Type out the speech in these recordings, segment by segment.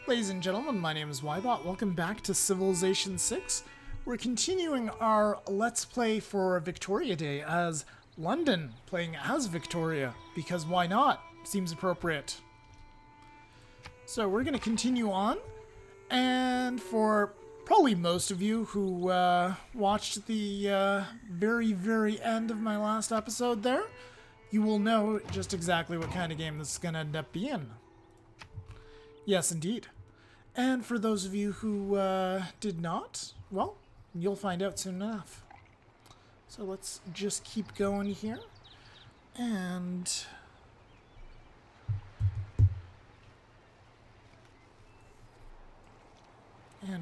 Ladies and gentlemen, my name is Ybot. Welcome back to Civilization 6. We're continuing our Let's Play for Victoria Day as London, playing as Victoria, because why not? Seems appropriate. So we're going to continue on, and for probably most of you who watched the very end of my last episode there, you will know just exactly what kind of game this is going to end up being. Yes, indeed. And for those of you who did not, well, you'll find out soon enough. So let's just keep going here. And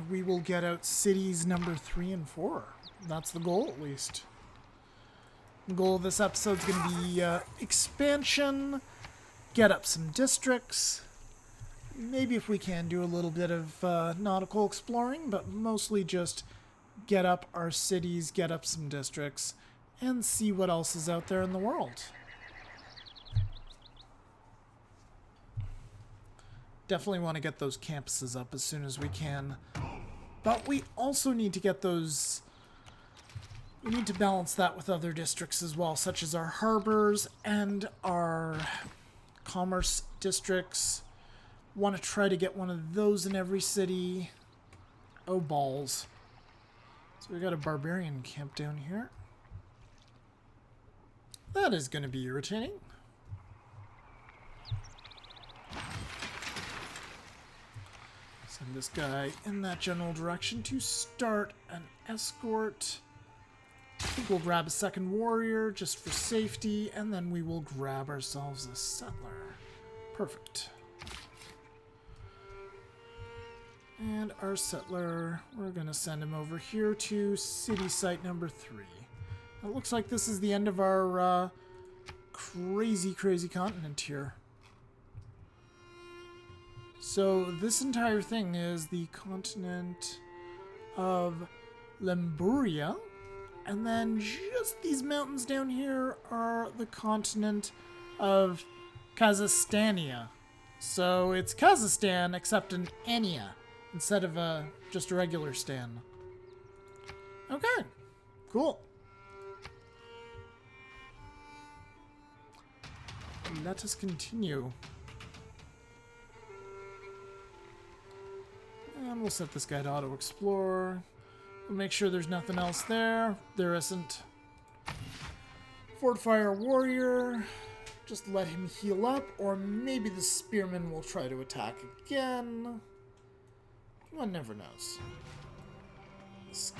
we will get out cities number 3 and 4. That's the goal, at least. The goal of this episode is going to be expansion, get up some districts. Maybe if we can do a little bit of nautical exploring, but mostly just get up our cities, get up some districts, and see what else is out there in the world. Definitely want to get those campuses up as soon as we can. But we also need to get those... We need to balance that with other districts as well, such as our harbors and our commerce districts. Want to try to get one of those in every city. Oh, balls. So we got a barbarian camp down here. That is going to be irritating. Send this guy in that general direction to start an escort. I think we'll grab a second warrior just for safety, and then we will grab ourselves a settler. Perfect. And our settler, we're going to send him over here to city site number 3. It looks like this is the end of our crazy continent here. So this entire thing is the continent of Lemburia. And then just these mountains down here are the continent of Kazakhstania. So it's Kazakhstan except in Ania, instead of just a regular Stan. Okay, cool. Let us continue. And we'll set this guy to auto-explore. We'll make sure there's nothing else there. There isn't. Fortify our warrior. Just let him heal up, or maybe the spearman will try to attack again. One never knows.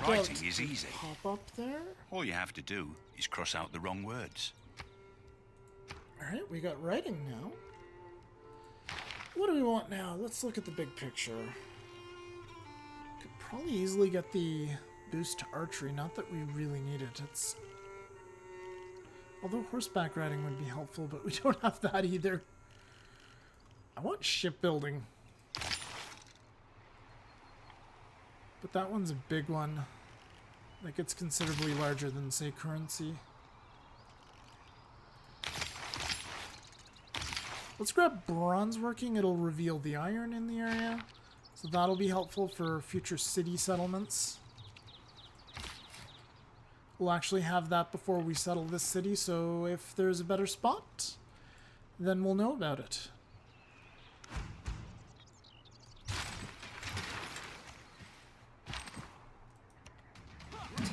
Writing is easy. Pop up there. All you have to do is cross out the wrong words. Alright, we got writing now. What do we want now? Let's look at the big picture. Could probably easily get the boost to archery. Not that we really need it. It's... Although horseback riding would be helpful, but we don't have that either. I want shipbuilding. But that one's a big one. Like, it's considerably larger than, say, currency. Let's grab bronze working. It'll reveal the iron in the area. So that'll be helpful for future city settlements. We'll actually have that before we settle this city, so if there's a better spot, then we'll know about it.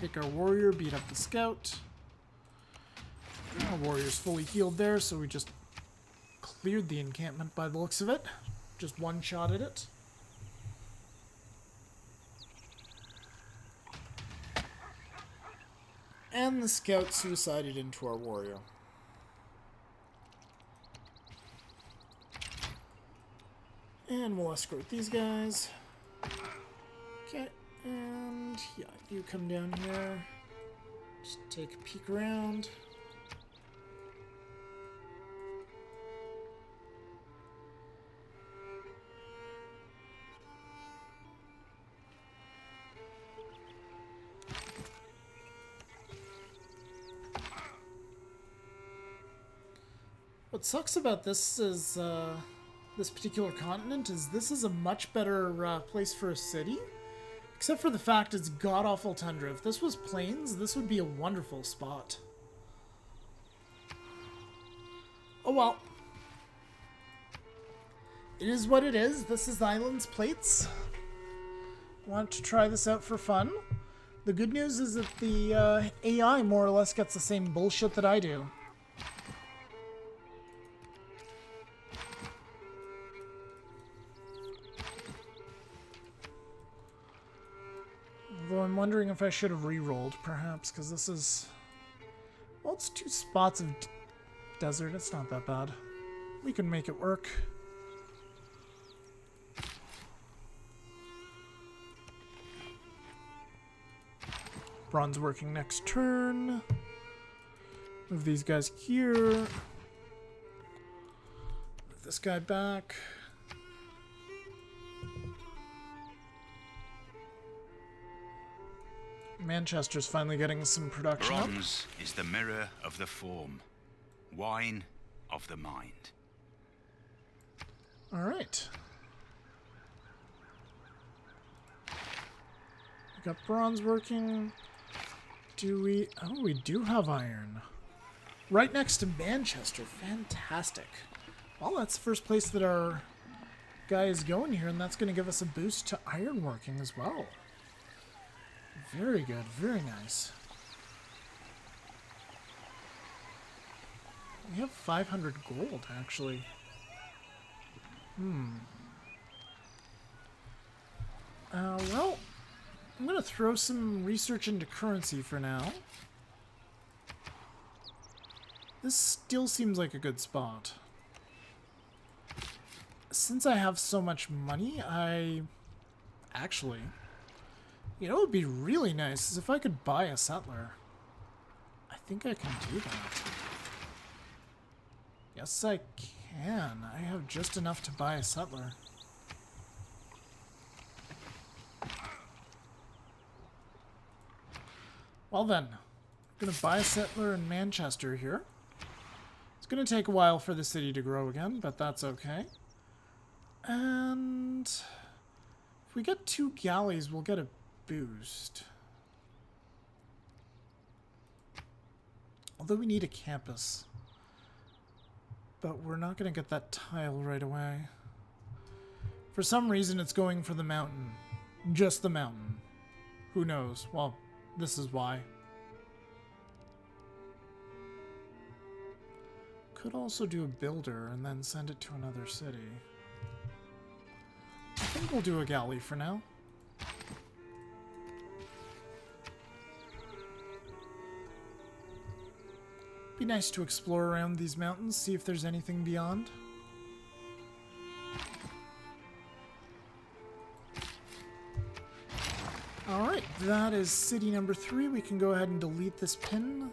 Take our warrior, beat up the scout. Our warrior's fully healed there, so we just cleared the encampment by the looks of it. Just one-shotted it. And the scout suicided into our warrior. And we'll escort these guys. Okay, and yeah, you come down here. Just take a peek around. What sucks about this is this particular continent is this is a much better place for a city. Except for the fact it's god-awful tundra. If this was plains, this would be a wonderful spot. Oh well. It is what it is. This is Islands Plates. Want to try this out for fun. The good news is that the AI more or less gets the same bullshit that I do. Although I'm wondering if I should have re-rolled, perhaps, because this is... Well, it's 2 spots of desert. It's not that bad. We can make it work. Bronze working next turn. Move these guys here. Move this guy back. Manchester's finally getting some production up. Bronze is the mirror of the form, wine of the mind. All right. We got bronze working. Do we... Oh, we do have iron. Right next to Manchester. Fantastic. Well, that's the first place that our guy is going here, and that's going to give us a boost to iron working as well. Very good. Very nice. We have 500 gold, actually. Well, I'm going to throw some research into currency for now. This still seems like a good spot. Since I have so much money, actually... You know what would be really nice is if I could buy a settler. I think I can do that. Yes, I can. I have just enough to buy a settler. Well then, I'm going to buy a settler in Manchester here. It's going to take a while for the city to grow again, but that's okay. And if we get 2 galleys, we'll get a boost. Although we need a campus. But we're not going to get that tile right away. For some reason it's going for the mountain. Just the mountain. Who knows? Well, this is why. Could also do a builder and then send it to another city. I think we'll do a galley for now. Be nice to explore around these mountains, see if there's anything beyond. Alright, that is city number 3. We can go ahead and delete this pin.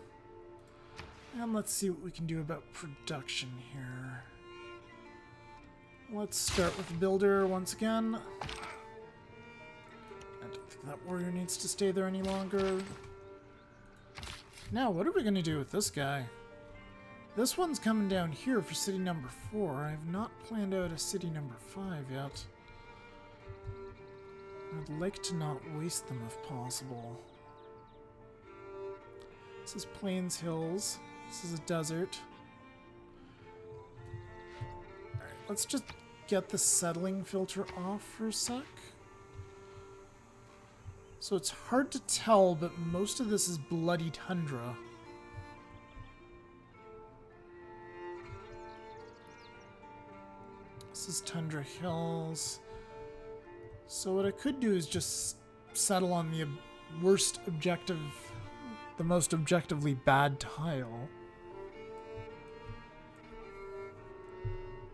And let's see what we can do about production here. Let's start with the builder once again. I don't think that warrior needs to stay there any longer. Now, what are we going to do with this guy? This one's coming down here for city number 4. I have not planned out a city number 5 yet. I'd like to not waste them if possible. This is Plains Hills. This is a desert. Alright, let's just get the settling filter off for a sec. So it's hard to tell, but most of this is bloody tundra. This is Tundra Hills. So what I could do is just settle on the worst objective, the most objectively bad tile.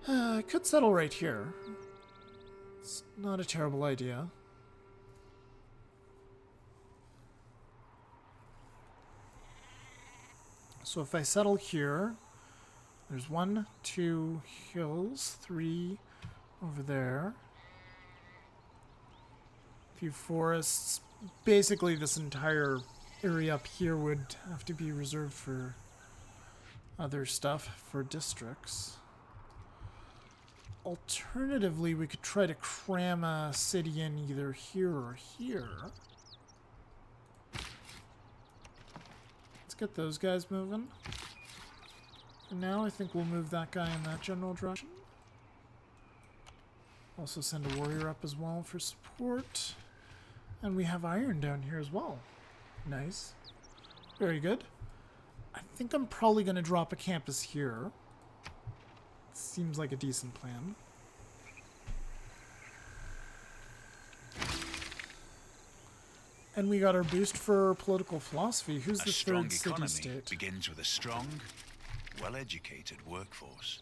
I could settle right here. It's not a terrible idea. So if I settle here, there's 1, 2 hills, 3 over there. A few forests. Basically this entire area up here would have to be reserved for other stuff, for districts. Alternatively, we could try to cram a city in either here or here. Let's get those guys moving. For now, I think we'll move that guy in that general direction. Also send a warrior up as well for support. And we have iron down here as well. Nice. Very good. I think I'm probably going to drop a campus here. Seems like a decent plan. And we got our boost for political philosophy. Who's the third city-state? Begins with a strong, well-educated workforce.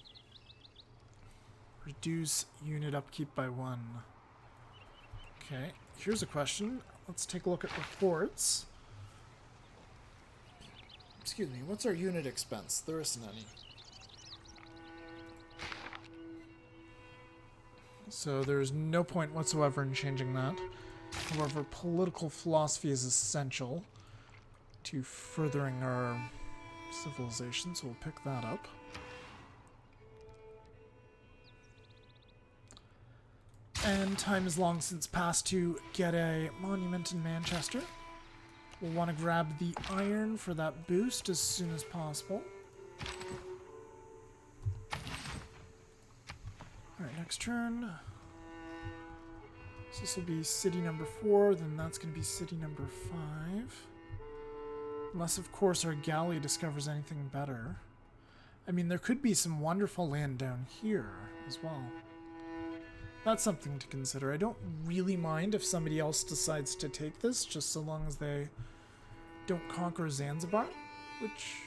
Reduce unit upkeep by 1. Okay, here's a question. Let's take a look at reports. Excuse me, what's our unit expense? There isn't any. So there's no point whatsoever in changing that. However, political philosophy is essential to furthering our civilization, so we'll pick that up. And time is long since passed to get a monument in Manchester. We'll want to grab the iron for that boost as soon as possible. Alright, next turn. So this will be city number 4, then that's going to be city number 5. Unless, of course, our galley discovers anything better. I mean, there could be some wonderful land down here as well. That's something to consider. I don't really mind if somebody else decides to take this, just so long as they don't conquer Zanzibar, which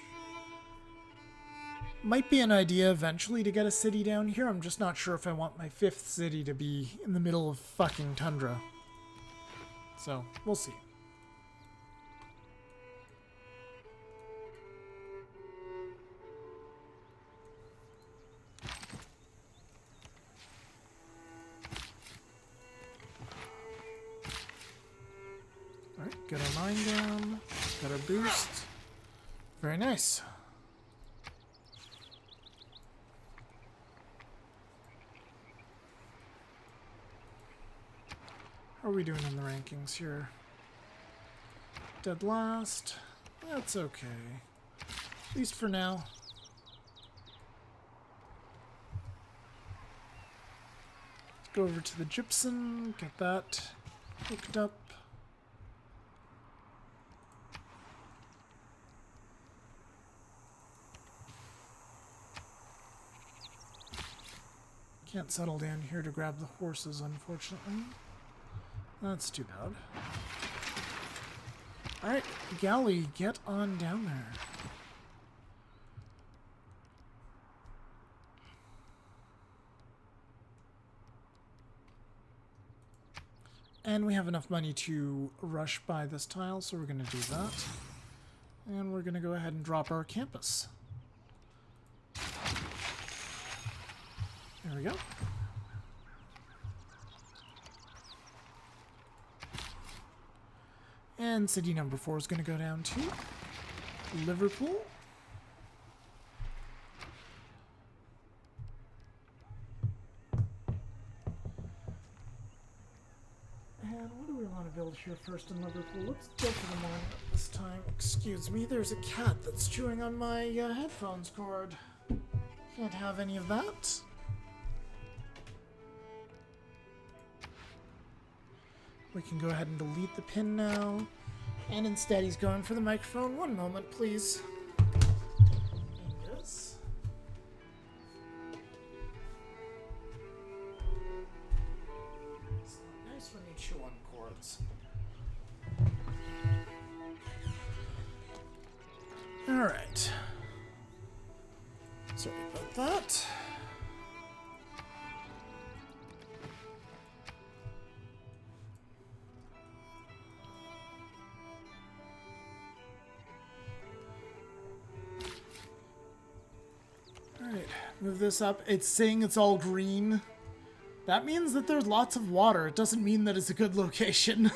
might be an idea eventually to get a city down here. I'm just not sure if I want my 5th city to be in the middle of fucking tundra. So, we'll see. Alright, get our mine down, got our boost. Very nice. How are we doing in the rankings here? Dead last. That's okay. At least for now. Let's go over to the gypsum, get that hooked up. Can't settle down here to grab the horses, unfortunately. That's too bad. Alright, galley, get on down there. And we have enough money to rush by this tile, so we're going to do that. And we're going to go ahead and drop our campus. There we go. And city number 4 is going to go down to Liverpool. And what do we want to build here first in Liverpool? Let's go for the monument this time. Excuse me, there's a cat that's chewing on my headphones cord. Can't have any of that. We can go ahead and delete the pin now. And instead he's going for the microphone. One moment, please. Yes. It's not nice when you chew on cords. Alright. Sorry about that. Alright, move this up. It's saying it's all green. That means that there's lots of water. It doesn't mean that it's a good location.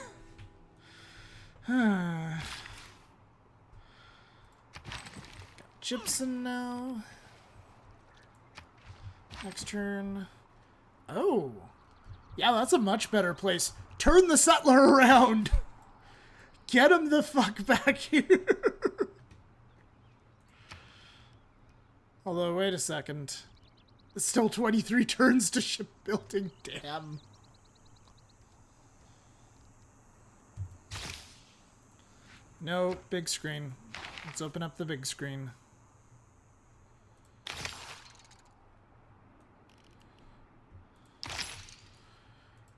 Gypsum now. Next turn. Oh. Yeah, that's a much better place. Turn the settler around! Get him the fuck back here! Although, wait a second. It's still 23 turns to shipbuilding. Damn. No, big screen. Let's open up the big screen.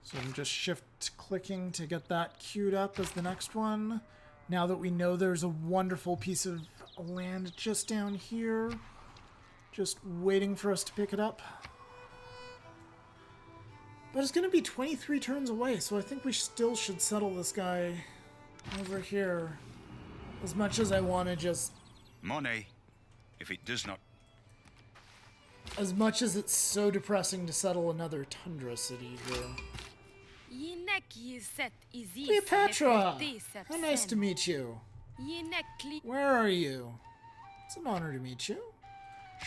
So I'm just shift clicking to get that queued up as the next one. Now that we know there's a wonderful piece of land just down here, just waiting for us to pick it up. But it's going to be 23 turns away, so I think we still should settle this guy over here. As much as I want to just... Money, if it does not... As much as it's so depressing to settle another tundra city here. Cleopatra! How nice to meet you. Where are you? It's an honor to meet you.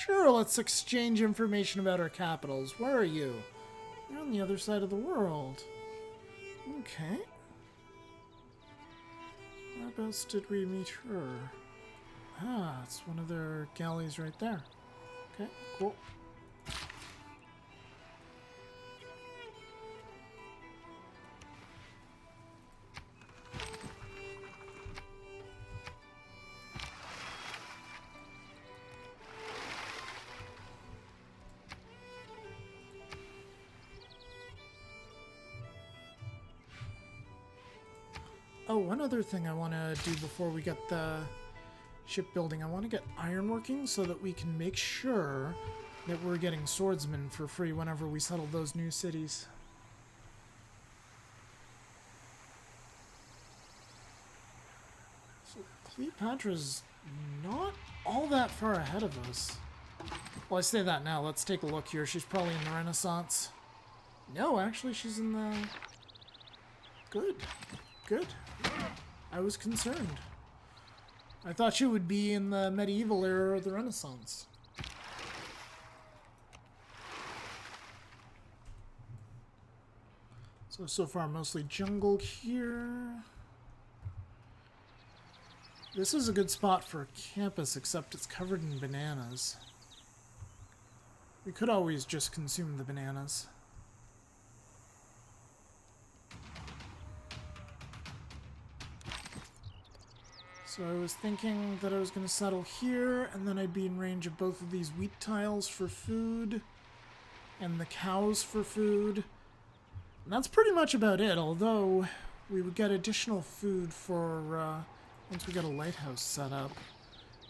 Sure, let's exchange information about our capitals. Where are you? You're on the other side of the world. Okay. Whereabouts did we meet her? Ah, it's one of their galleys right there. Okay, cool. Oh, one other thing I want to do before we get the shipbuilding. I want to get ironworking so that we can make sure that we're getting swordsmen for free whenever we settle those new cities. So Cleopatra's not all that far ahead of us. Well, I say that now. Let's take a look here. She's probably in the Renaissance. No, actually, she's in the... Good. Good. I was concerned. I thought she would be in the medieval era or the Renaissance. So far mostly jungle here. This is a good spot for a campus, except it's covered in bananas. We could always just consume the bananas. So I was thinking that I was going to settle here, and then I'd be in range of both of these wheat tiles for food, and the cows for food. And that's pretty much about it, although we would get additional food for, once we get a lighthouse set up,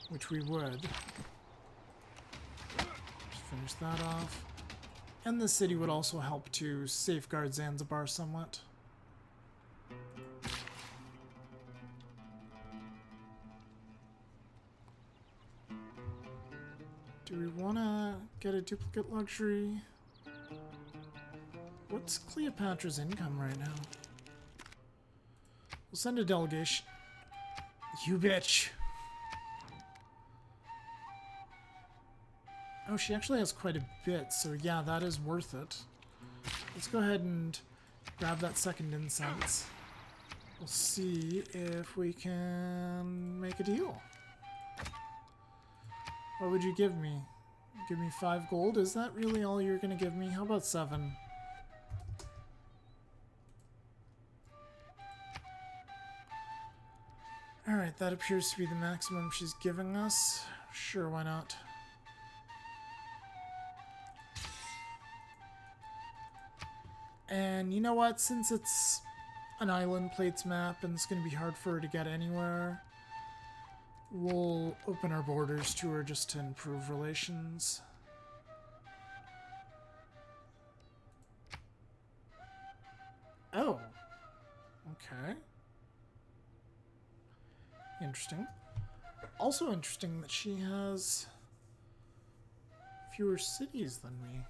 which we would. Just finish that off. And the city would also help to safeguard Zanzibar somewhat. Do we want to get a duplicate luxury? What's Cleopatra's income right now? We'll send a delegation. You bitch! Oh, she actually has quite a bit, so yeah, that is worth it. Let's go ahead and grab that second incense. We'll see if we can make a deal. What would you give me? Give me 5 gold? Is that really all you're going to give me? How about 7? Alright, that appears to be the maximum she's giving us. Sure, why not? And you know what? Since it's an island plates map and it's going to be hard for her to get anywhere, we'll open our borders to her just to improve relations. Oh. Okay. Interesting. Also interesting that she has fewer cities than me.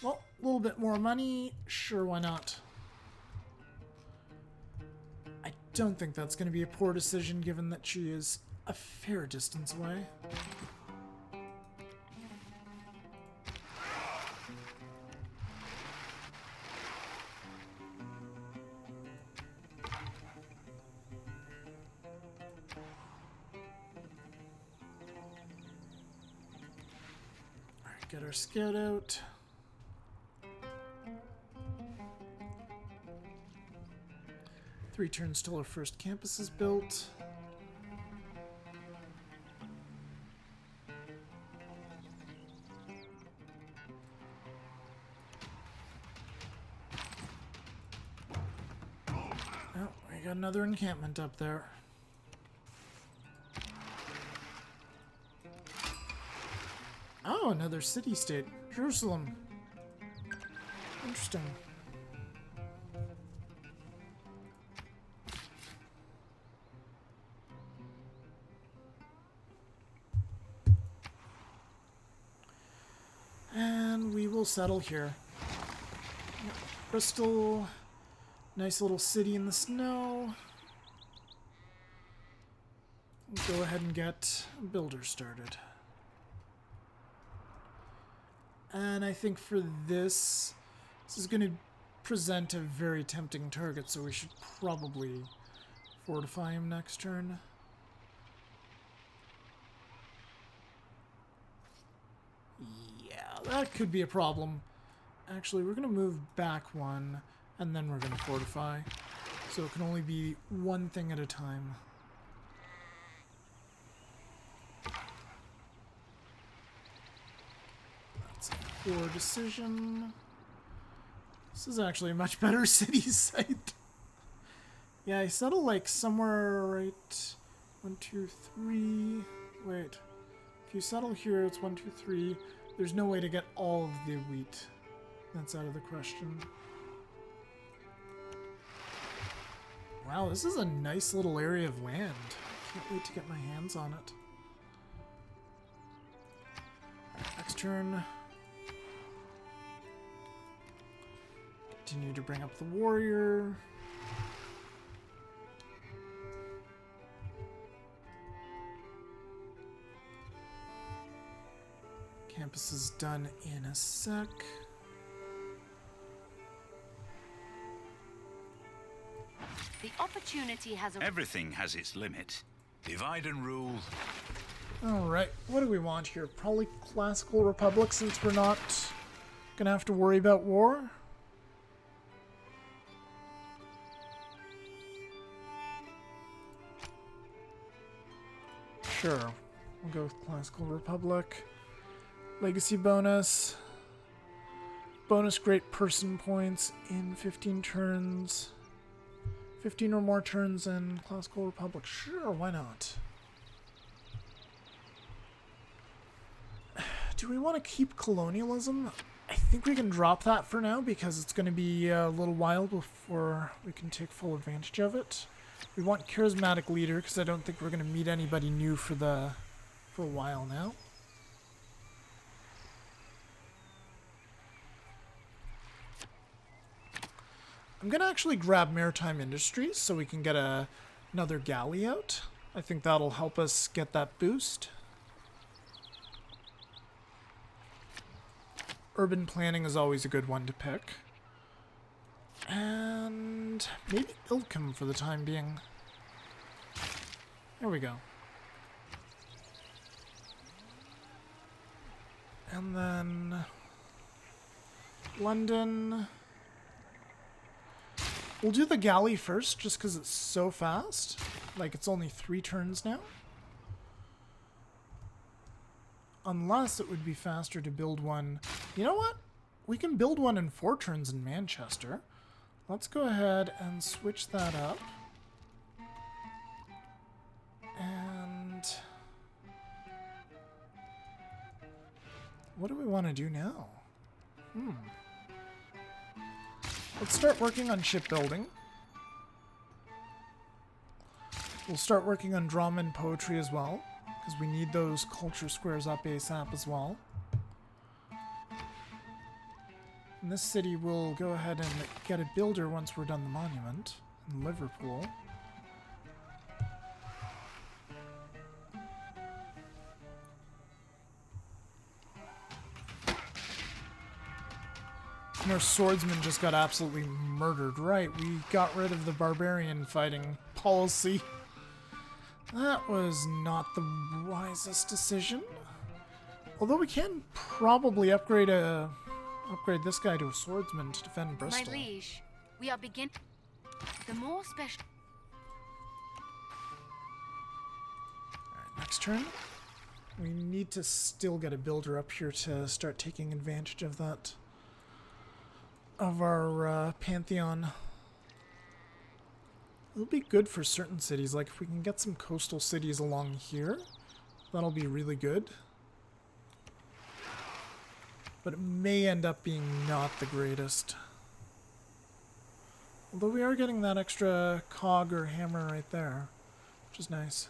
Well, a little bit more money. Sure, why not? I don't think that's going to be a poor decision given that she is a fair distance away. get our scout out. Three turns till our first campus is built. Oh, we got another encampment up there. Oh, another city-state. Jerusalem. Interesting. And we will settle here. Yep. Bristol. Nice little city in the snow. We'll go ahead and get a builder started. And I think for this is going to present a very tempting target, so we should probably fortify him next turn. Yeah, that could be a problem. Actually, we're going to move back one, and then we're going to fortify. So it can only be one thing at a time. Poor decision. This is actually a much better city site. Yeah, I settle like somewhere right. 1, 2, 3. Wait. If you settle here, it's 1, 2, 3. There's no way to get all of the wheat. That's out of the question. Wow, this is a nice little area of land. Can't wait to get my hands on it. Alright, next turn. Continue to bring up the warrior. Campus is done in a sec. The opportunity has a... Everything has its limit. Divide and rule. Alright, what do we want here? Probably classical republic, since we're not gonna have to worry about war. Sure, we'll go with classical republic. Legacy bonus. Bonus great person points in 15 turns. 15 or more turns in classical republic. Sure, why not? Do we want to keep colonialism? I think we can drop that for now because it's going to be a little while before we can take full advantage of it. We want charismatic leader because I don't think we're going to meet anybody new for a while now. I'm going to actually grab maritime industries so we can get another galley out. I think that'll help us get that boost. Urban planning is always a good one to pick. And maybe Ilkham for the time being. There we go. And then London. We'll do the galley first just because it's so fast. Like, it's only 3 turns now. Unless it would be faster to build one. You know what? We can build one in 4 turns in Manchester. Let's go ahead and switch that up. And what do we want to do now? Let's start working on shipbuilding. We'll start working on drama and poetry as well, because we need those culture squares up ASAP as well. In this city, we'll go ahead and get a builder once we're done the monument in Liverpool. And our swordsman just got absolutely murdered. Right, we got rid of the barbarian fighting policy. That was not the wisest decision. Although we can probably upgrade this guy to a swordsman to defend Bristol. My liege, we are the more special. Alright, next turn. We need to still get a builder up here to start taking advantage of that. Of our Pantheon. It'll be good for certain cities, like if we can get some coastal cities along here, that'll be really good. But it may end up being not the greatest. Although we are getting that extra cog or hammer right there, which is nice.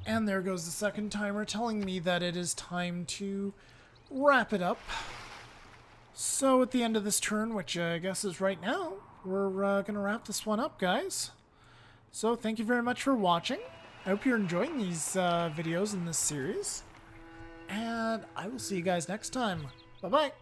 And there goes the second timer telling me that it is time to wrap it up. So at the end of this turn, which I guess is right now, we're going to wrap this one up, guys. So thank you very much for watching. I hope you're enjoying these videos in this series. And I will see you guys next time. Bye-bye.